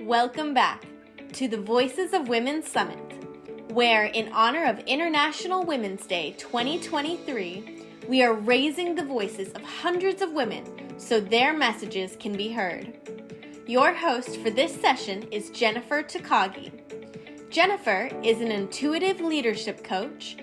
Welcome back to the Voices of Women Summit, where in honor of International Women's Day 2023, we are raising the voices of hundreds of women so their messages can be heard. Your host for this session is Jennifer Takagi. Jennifer is an intuitive leadership coach,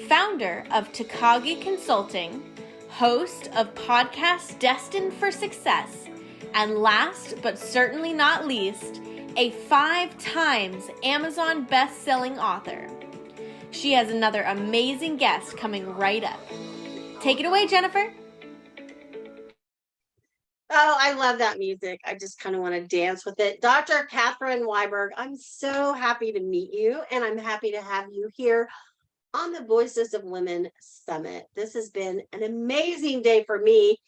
founder of Takagi Consulting, host of podcasts Destined for Success, and last but certainly not least, a 5 times Amazon best-selling author. She has another amazing guest coming right up. Take it away, Jennifer. Oh, I love that music. I just kind of want to dance with it. Dr. Catherine Wiberg, I'm so happy to meet you, and I'm happy to have you here on the Voices of Women Summit. This has been an amazing day for me,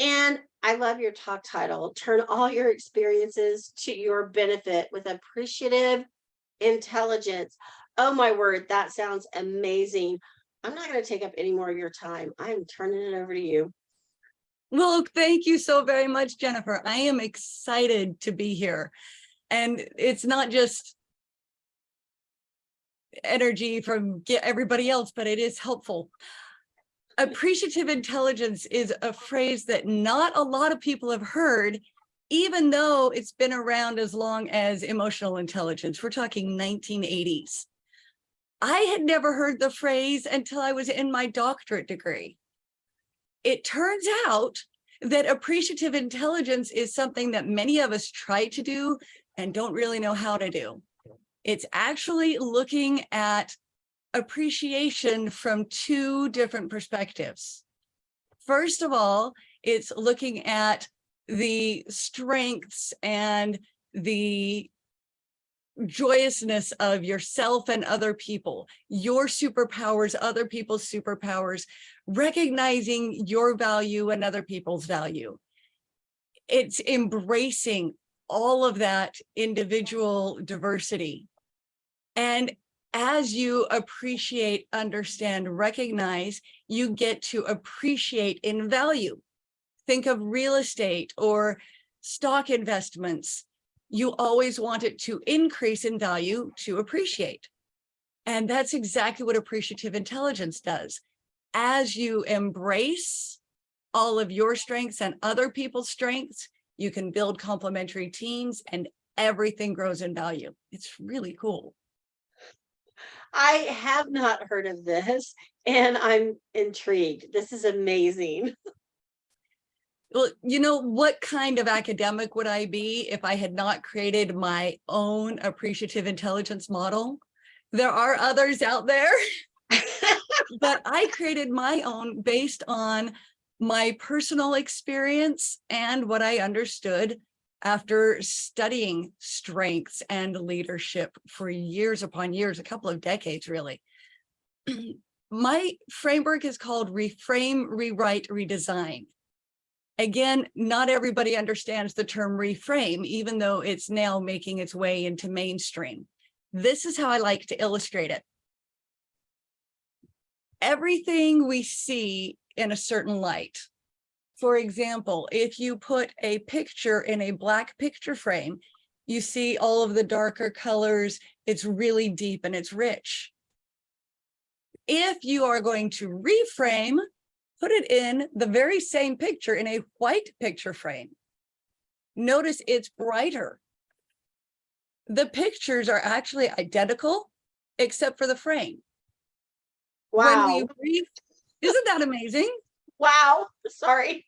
and I love your talk title, Turn All Your Experiences to Your Benefit with Appreciative Intelligence. Oh my word, that sounds amazing. I'm not going to take up any more of your time. I'm turning it over to you. Well, thank you so very much, Jennifer. I am excited to be here. And it's not just energy from everybody else, but it is helpful. Appreciative intelligence is a phrase that not a lot of people have heard, even though it's been around as long as emotional intelligence. We're talking 1980s. I had never heard the phrase until I was in my doctorate degree. It turns out that appreciative intelligence is something that many of us try to do and don't really know how to do. It's actually looking at appreciation from 2 different perspectives. First of all, it's looking at the strengths and the joyousness of yourself and other people, your superpowers, other people's superpowers, recognizing your value and other people's value. It's embracing all of that individual diversity. And as you appreciate, understand, recognize, you get to appreciate in value. Think of real estate or stock investments. You always want it to increase in value to appreciate. And that's exactly what appreciative intelligence does. As you embrace all of your strengths and other people's strengths, you can build complementary teams and everything grows in value. It's really cool. I have not heard of this, and I'm intrigued. This is amazing. Well, you know, what kind of academic would I be if I had not created my own appreciative intelligence model? There are others out there, but I created my own based on my personal experience and what I understood after studying strengths and leadership for years upon years, a couple of decades, really. My framework is called Reframe, Rewrite, Redesign. Again, not everybody understands the term reframe, even though it's now making its way into mainstream. This is how I like to illustrate it. Everything we see in a certain light. For example, if you put a picture in a black picture frame, you see all of the darker colors. It's really deep and it's rich. If you are going to reframe, put it in the very same picture in a white picture frame. Notice it's brighter. The pictures are actually identical, except for the frame. Wow. Isn't that amazing? Wow. Sorry.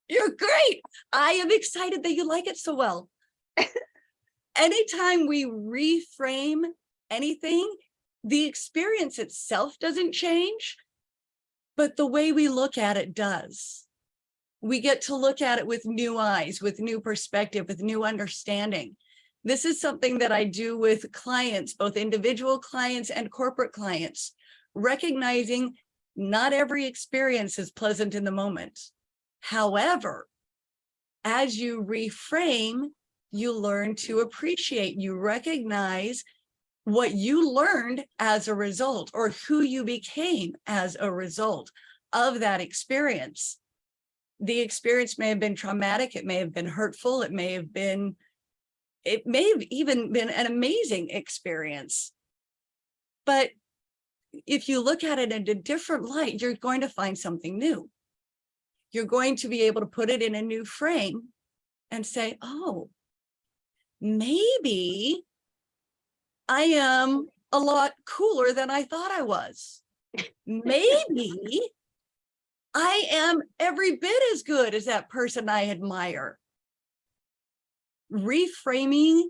You're great. I am excited that you like it so well. Anytime we reframe anything, the experience itself doesn't change, but the way we look at it does. We get to look at it with new eyes, with new perspective, with new understanding. This is something that I do with clients, both individual clients and corporate clients, recognizing not every experience is pleasant in the moment. However, as you reframe, you learn to appreciate, you recognize what you learned as a result or who you became as a result of that experience. The experience may have been traumatic, it may have been hurtful, it may have been It may have even been an amazing experience. But if you look at it in a different light, you're going to find something new. You're going to be able to put it in a new frame and say, oh, maybe I am a lot cooler than I thought I was. Maybe I am every bit as good as that person I admire. Reframing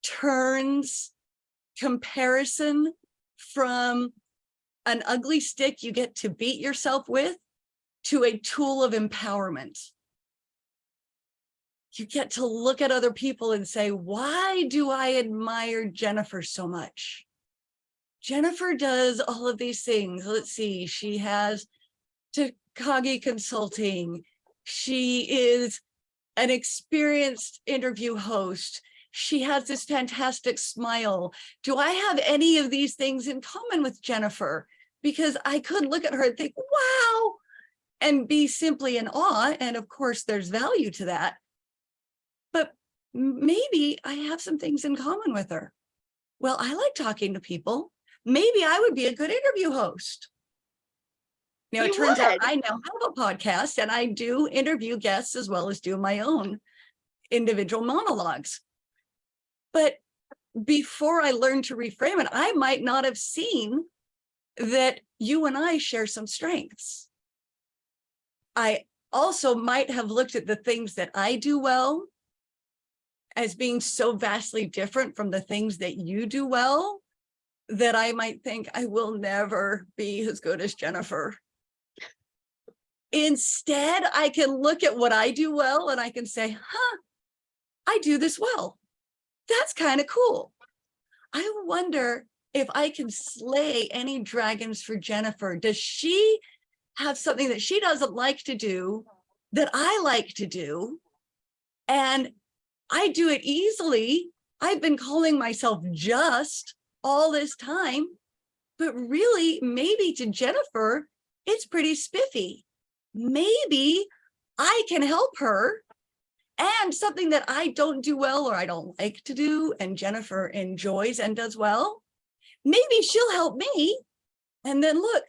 turns comparison from an ugly stick you get to beat yourself with to a tool of empowerment. You get to look at other people and say, why do I admire Jennifer so much? Jennifer does all of these things. Let's see, she has Takagi Consulting. She is an experienced interview host. She has this fantastic smile. Do I have any of these things in common with Jennifer? Because I could look at her and think, wow, and be simply in awe. And of course, there's value to that. But maybe I have some things in common with her. Well, I like talking to people. Maybe I would be a good interview host. You know, it turns out I now have a podcast and I do interview guests as well as do my own individual monologues. But before I learned to reframe it, I might not have seen that you and I share some strengths. I also might have looked at the things that I do well as being so vastly different from the things that you do well, that I might think I will never be as good as Jennifer. Instead, I can look at what I do well and I can say, huh, I do this well. That's kind of cool. I wonder if I can slay any dragons for Jennifer. Does she have something that she doesn't like to do that I like to do? And I do it easily. I've been calling myself just all this time, but really maybe to Jennifer, it's pretty spiffy. Maybe I can help her, and something that I don't do well or I don't like to do and Jennifer enjoys and does well, maybe she'll help me. And then look,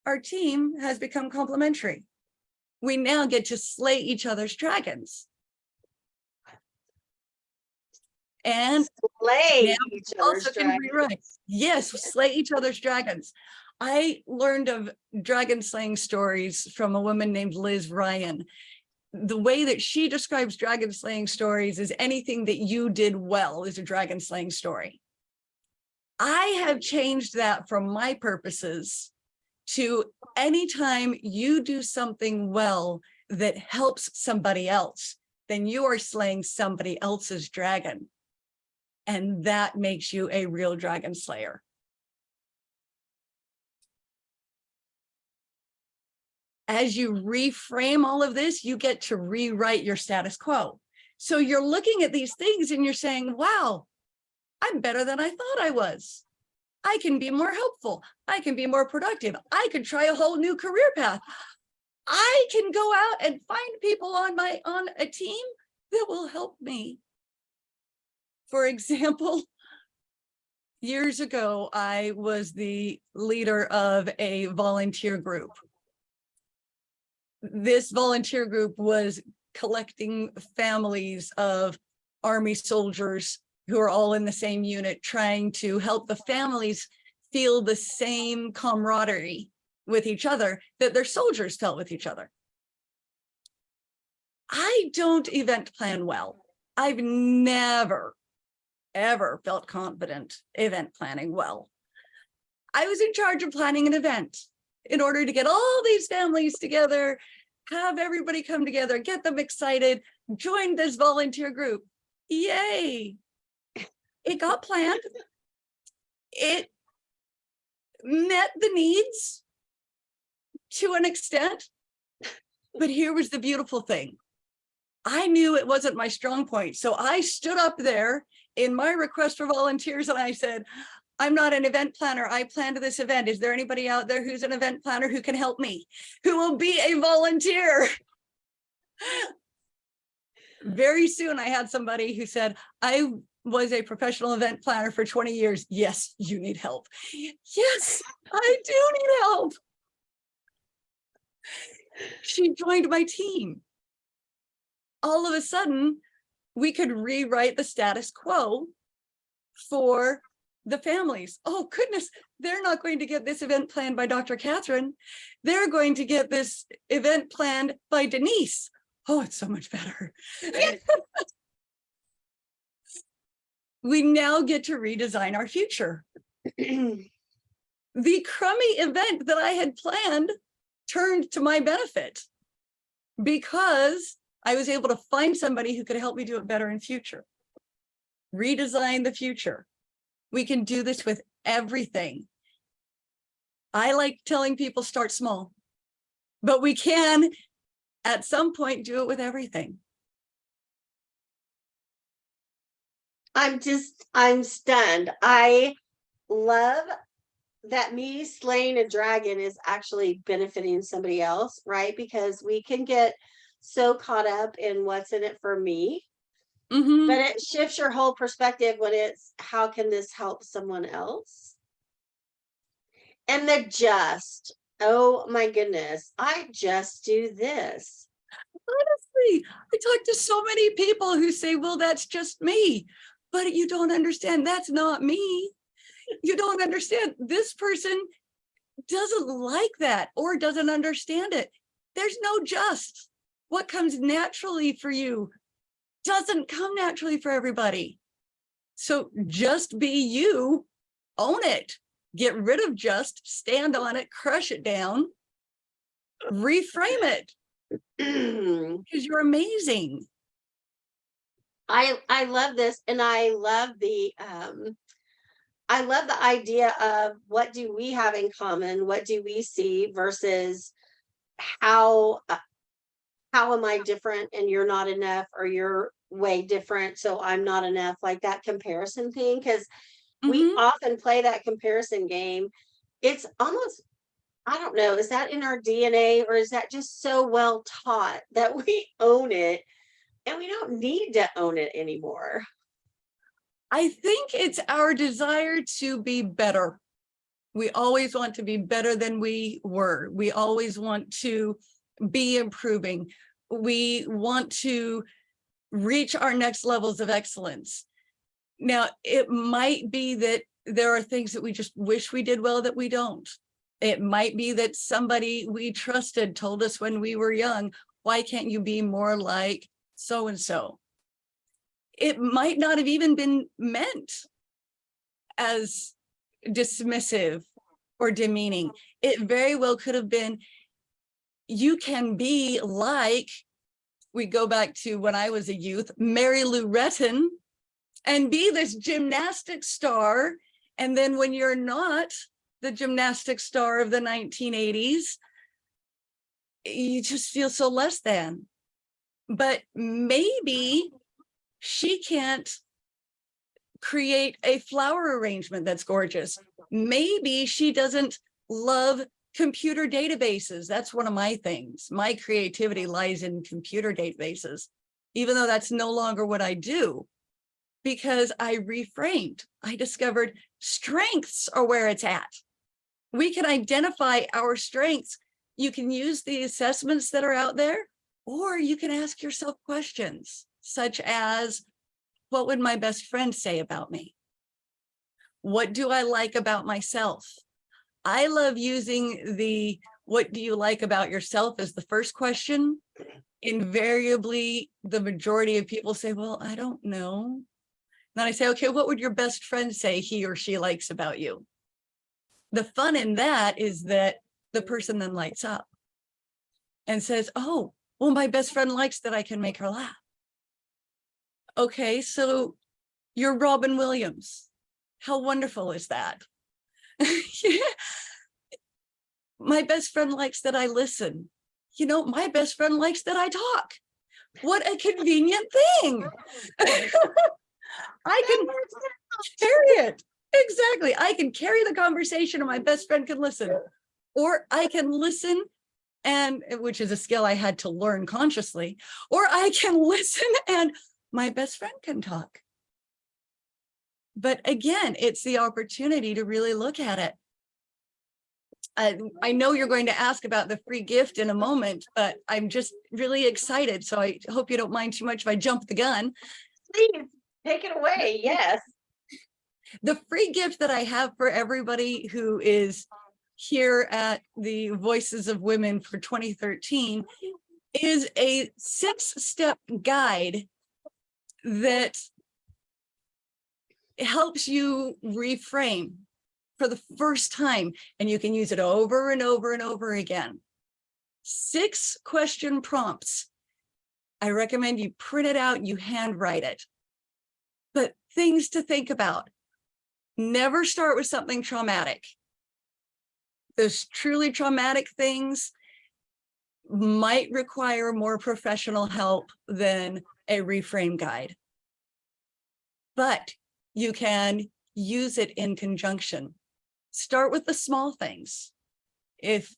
our team has become complementary. We now get to slay each other's dragons. And slay each other's dragons. Rewrite. Yes, slay each other's dragons. I learned of dragon slaying stories from a woman named Liz Ryan. The way that she describes dragon slaying stories is anything that you did well is a dragon slaying story. I have changed that from my purposes to anytime you do something well that helps somebody else, then you are slaying somebody else's dragon. And that makes you a real dragon slayer. As you reframe all of this, you get to rewrite your status quo. So you're looking at these things and you're saying, wow, I'm better than I thought I was. I can be more helpful. I can be more productive. I could try a whole new career path. I can go out and find people on a team that will help me. For example, years ago, I was the leader of a volunteer group. This volunteer group was collecting families of Army soldiers who are all in the same unit, trying to help the families feel the same camaraderie with each other that their soldiers felt with each other. I don't event plan well. I've never, ever felt confident event planning well. I was in charge of planning an event in order to get all these families together, have everybody come together, get them excited, join this volunteer group. Yay. It got planned. It met the needs to an extent. But here was the beautiful thing. I knew it wasn't my strong point. So I stood up there in my request for volunteers and I said, I'm not an event planner. I planned this event. Is there anybody out there who's an event planner who can help me, who will be a volunteer? Very soon I had somebody who said, I was a professional event planner for 20 years. Yes, you need help. Yes, I do need help. She joined my team. All of a sudden, we could rewrite the status quo for the families. Oh, goodness, they're not going to get this event planned by Dr. Catherine. They're going to get this event planned by Denise. Oh, it's so much better. We now get to redesign our future. The crummy event that I had planned turned to my benefit because I was able to find somebody who could help me do it better in future. Redesign the future. We can do this with everything. I like telling people start small, but we can at some point do it with everything. I'm stunned. I love that me slaying a dragon is actually benefiting somebody else, right? Because we can get so caught up in what's in it for me, but it shifts your whole perspective when it's how can this help someone else? And oh my goodness, I just do this. Honestly, I talk to so many people who say, well, that's just me. But you don't understand. That's not me. You don't understand. This person doesn't like that or doesn't understand it. There's no just. What comes naturally for you doesn't come naturally for everybody. So just be you, own it, get rid of just, stand on it, crush it down, reframe it, because you're amazing. I love this, and I love the idea of what do we have in common, what do we see versus how am I different and you're not enough, or you're way different so I'm not enough, like that comparison thing, because we often play that comparison game. It's almost, I don't know, is that in our DNA, or is that just so well taught that we own it and we don't need to own it anymore? I think it's our desire to be better. We always want to be better than we were. We always want to be improving. We want to reach our next levels of excellence. Now, it might be that there are things that we just wish we did well that we don't. It might be that somebody we trusted told us when we were young, why can't you be more like so-and-so? It might not have even been meant as dismissive or demeaning. It very well could have been, you can be like, we go back to when I was a youth, Mary Lou Retton, and be this gymnastics star. And then when you're not the gymnastics star of the 1980s, you just feel so less than. But maybe she can't create a flower arrangement that's gorgeous. Maybe she doesn't love computer databases. That's one of my things. My creativity lies in computer databases, even though that's no longer what I do, because I reframed. I discovered strengths are where it's at. We can identify our strengths. You can use the assessments that are out there, or you can ask yourself questions such as, what would my best friend say about me? What do I like about myself? I love using the what do you like about yourself as the first question. Invariably, the majority of people say, well, I don't know. Then I say, okay, what would your best friend say he or she likes about you? The fun in that is that the person then lights up and says, oh, well, my best friend likes that I can make her laugh. Okay, so you're Robin Williams. How wonderful is that? Yeah. My best friend likes that I listen. You know, my best friend likes that I talk. What a convenient thing. I can carry it. Exactly. I can carry the conversation and my best friend can listen. Or I can listen and which is a skill I had to learn consciously, or I can listen and my best friend can talk. But again, it's the opportunity to really look at it. I know you're going to ask about the free gift in a moment, but I'm just really excited. So I hope you don't mind too much if I jump the gun. Please take it away. Yes. The free gift that I have for everybody who is here at the Voices of Women for 2013 is a 6-step guide that helps you reframe for the first time, and you can use it over and over and over again. 6 question prompts. I recommend you print it out, you handwrite it. But things to think about. Never start with something traumatic. Those truly traumatic things might require more professional help than a reframe guide. But you can use it in conjunction. Start with the small things. If,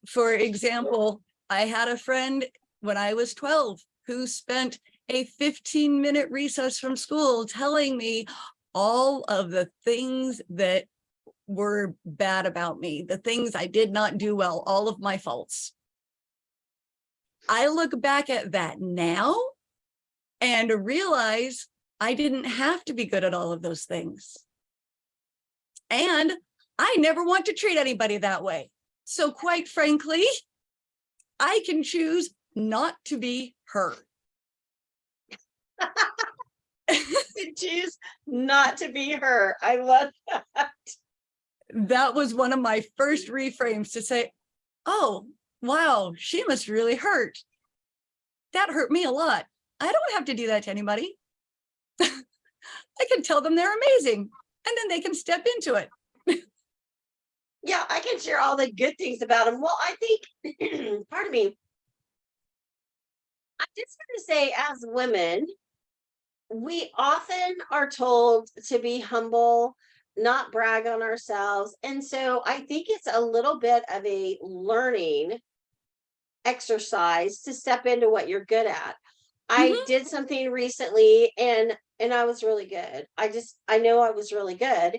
for example, I had a friend when I was 12 who spent a 15-minute recess from school telling me all of the things that were bad about me, the things I did not do well, all of my faults. I look back at that now and realize I didn't have to be good at all of those things. And I never want to treat anybody that way. So quite frankly, I can choose not to be her. To choose not to be her. I love that. That was one of my first reframes, to say, oh, wow, she must really hurt. That hurt me a lot. I don't have to do that to anybody. I can tell them they're amazing, and then they can step into it. Yeah, I can share all the good things about them. Well, I think, pardon me, I just want to say, as women, we often are told to be humble, not brag on ourselves. And so I think it's a little bit of a learning exercise to step into what you're good at. I did something recently and I was really good. I know I was really good.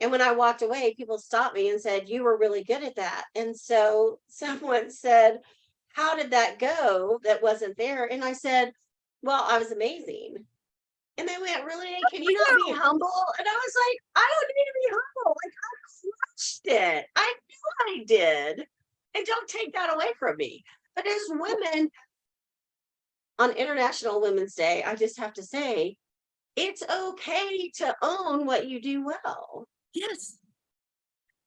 And when I walked away, people stopped me and said, you were really good at that. And so someone said, how did that go? That wasn't there. And I said, well, I was amazing. And they went, really? Can you not be humble? And I was like, I don't need to be humble. Like, I crushed it. I knew I did. And don't take that away from me. But as women, on International Women's Day, I just have to say, it's okay to own what you do well. Yes.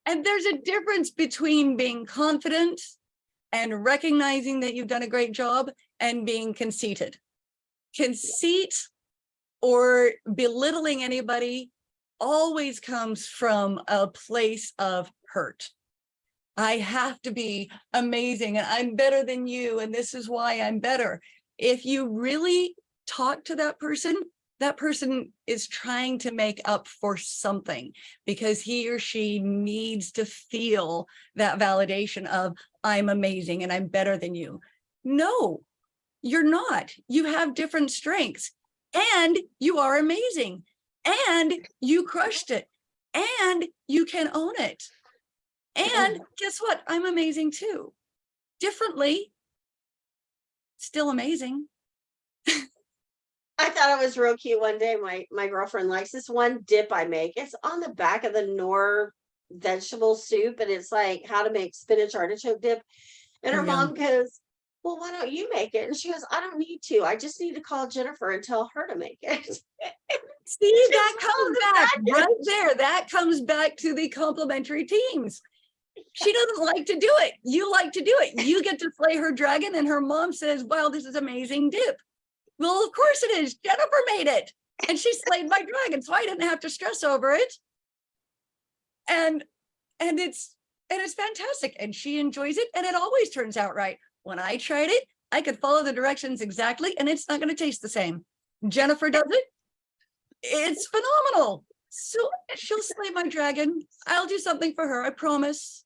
And there's a difference between being confident and recognizing that you've done a great job and being conceited. Conceit or belittling anybody always comes from a place of hurt. I have to be amazing and I'm better than you, and this is why I'm better. If you really talk to that person is trying to make up for something because he or she needs to feel that validation of I'm amazing and I'm better than you. No, you're not. You have different strengths and you are amazing and you crushed it and you can own it. And guess what? I'm amazing too. Differently, still amazing. I thought it was real cute one day. My girlfriend likes this one dip I make. It's on the back of the Knorr vegetable soup, and it's like how to make spinach artichoke dip. And her mom goes, well, why don't you make it? And she goes, I don't need to. I just need to call Jennifer and tell her to make it. See, that comes back right there. That comes back to the complementary teams. She doesn't like to do it. You like to do it. You get to slay her dragon, and her mom says, wow, this is amazing dip. Well, of course it is. Jennifer made it and she slayed my dragon, so I didn't have to stress over it. And it's fantastic. And she enjoys it, and it always turns out right. When I tried it, I could follow the directions exactly, and it's not going to taste the same. Jennifer does it. It's phenomenal. So she'll slay my dragon. I'll do something for her, I promise.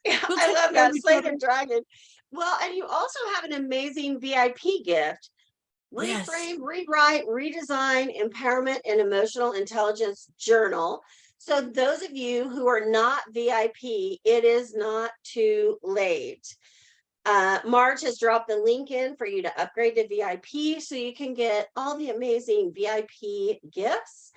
Yeah, We'll I take love care of that. each Slay other. the dragon. Well, and you also have an amazing VIP gift. Yes. Reframe, rewrite, redesign, empowerment, and emotional intelligence journal. So, those of you who are not VIP, it is not too late. Marge has dropped the link in for you to upgrade to VIP so you can get all the amazing VIP gifts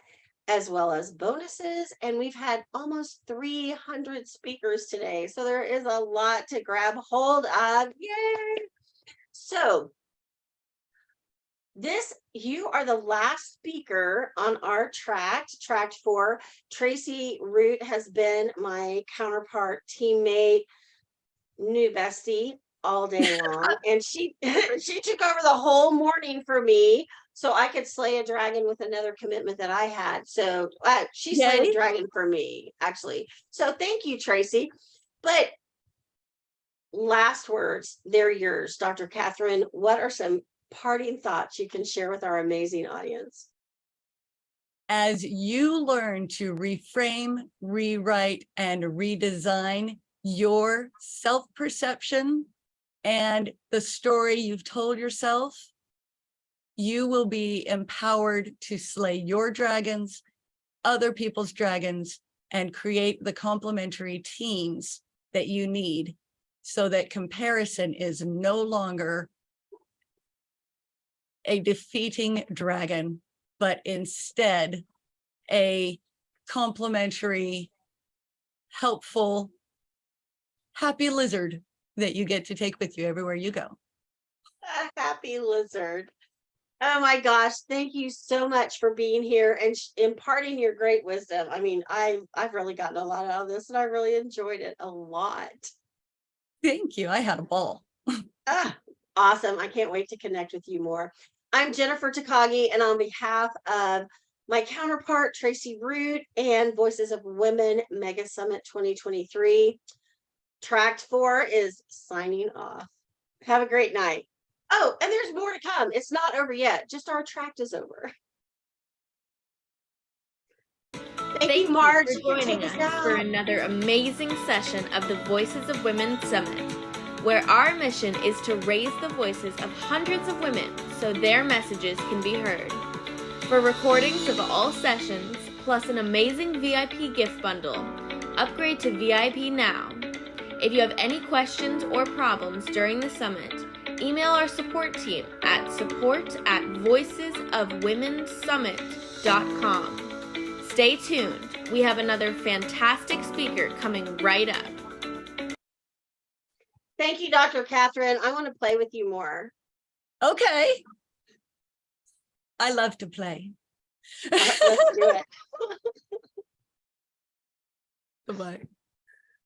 as well as bonuses. And we've had almost 300 speakers today. So there is a lot to grab hold of. Yay! So you are the last speaker on our tract 4. Tracy Root has been my counterpart, teammate, new bestie all day long. And she she took over the whole morning for me so I could slay a dragon with another commitment that I had. So she slayed a Yay. dragon for me, actually. So thank you, Tracy. But last words, they're yours, Dr. Catherine. What are some parting thoughts you can share with our amazing audience? As you learn to reframe, rewrite, and redesign your self-perception and the story you've told yourself, you will be empowered to slay your dragons, other people's dragons, and create the complementary teams that you need so that comparison is no longer a defeating dragon, but instead a complementary, helpful, happy lizard that you get to take with you everywhere you go. A happy lizard. Oh my gosh, thank you so much for being here and imparting your great wisdom. I mean, I've really gotten a lot out of this and I really enjoyed it a lot. Thank you. I had a ball. Awesome. I can't wait to connect with you more. I'm Jennifer Takagi, and on behalf of my counterpart, Tracy Root, and Voices of Women Mega Summit 2023, Tract 4 is signing off. Have a great night. Oh, and there's more to come. It's not over yet. Just our tract is over. Thank you, Marge. For joining us for another amazing session of the Voices of Women Summit, where our mission is to raise the voices of hundreds of women so their messages can be heard. For recordings of all sessions, plus an amazing VIP gift bundle, upgrade to VIP now. If you have any questions or problems during the summit, email our support team at support@voicesofwomensummit.com. Stay tuned. We have another fantastic speaker coming right up. Thank you, Dr. Catherine. I want to play with you more. Okay. I love to play. Let's do it. Bye-bye.